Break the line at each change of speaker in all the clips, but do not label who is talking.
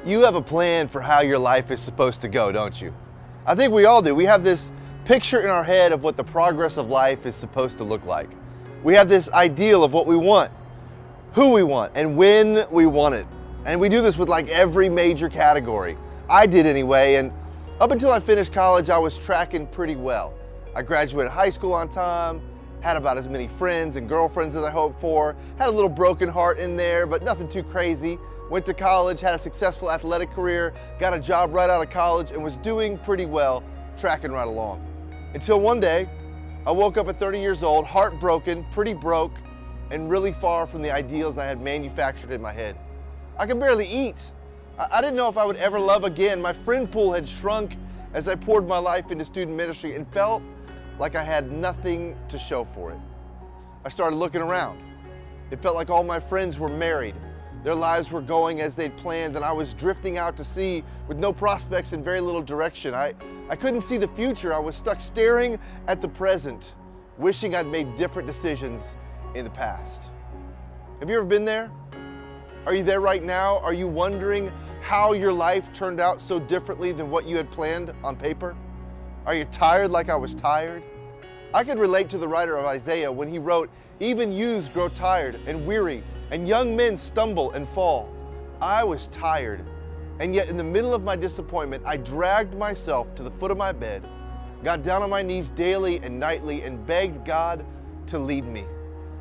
You have a plan for how your life is supposed to go, don't you? I think we all do. We have this picture in our head of what the progress of life is supposed to look like. We have this ideal of what we want, who we want, and when we want it. And we do this with like every major category. I did anyway, and up until I finished college, I was tracking pretty well. I graduated high school on time, had about as many friends and girlfriends as I hoped for, had a little broken heart in there, but nothing too crazy. Went to college, had a successful athletic career, got a job right out of college, and was doing pretty well, tracking right along. Until one day, I woke up at 30 years old, heartbroken, pretty broke, and really far from the ideals I had manufactured in my head. I could barely eat. I didn't know if I would ever love again. My friend pool had shrunk as I poured my life into student ministry and felt like I had nothing to show for it. I started looking around. It felt like all my friends were married. Their lives were going as they'd planned, and I was drifting out to sea with no prospects and very little direction. I couldn't see the future. I was stuck staring at the present, wishing I'd made different decisions in the past. Have you ever been there? Are you there right now? Are you wondering how your life turned out so differently than what you had planned on paper? Are you tired like I was tired? I could relate to the writer of Isaiah when he wrote, "Even youths grow tired and weary, and young men stumble and fall." I was tired, and yet in the middle of my disappointment, I dragged myself to the foot of my bed, got down on my knees daily and nightly, and begged God to lead me.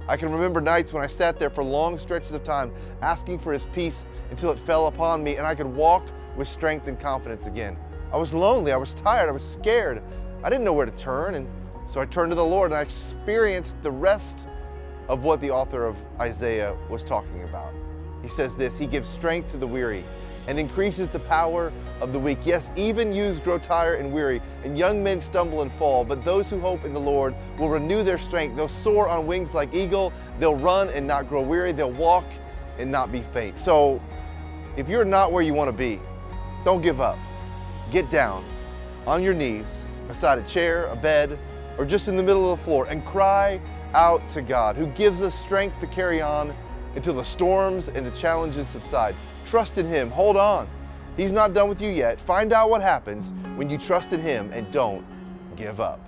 I can remember nights when I sat there for long stretches of time, asking for His peace until it fell upon me and I could walk with strength and confidence again. I was lonely, I was tired, I was scared. I didn't know where to turn, and so I turned to the Lord, and I experienced the rest of what the author of Isaiah was talking about. He says this, "He gives strength to the weary and increases the power of the weak. Yes, even youths grow tired and weary, and young men stumble and fall, but those who hope in the Lord will renew their strength. They'll soar on wings like eagle. They'll run and not grow weary. They'll walk and not be faint." So if you're not where you want to be, don't give up. Get down on your knees beside a chair, a bed, or just in the middle of the floor and cry out to God, who gives us strength to carry on until the storms and the challenges subside. Trust in Him. Hold on. He's not done with you yet. Find out what happens when you trust in Him and don't give up.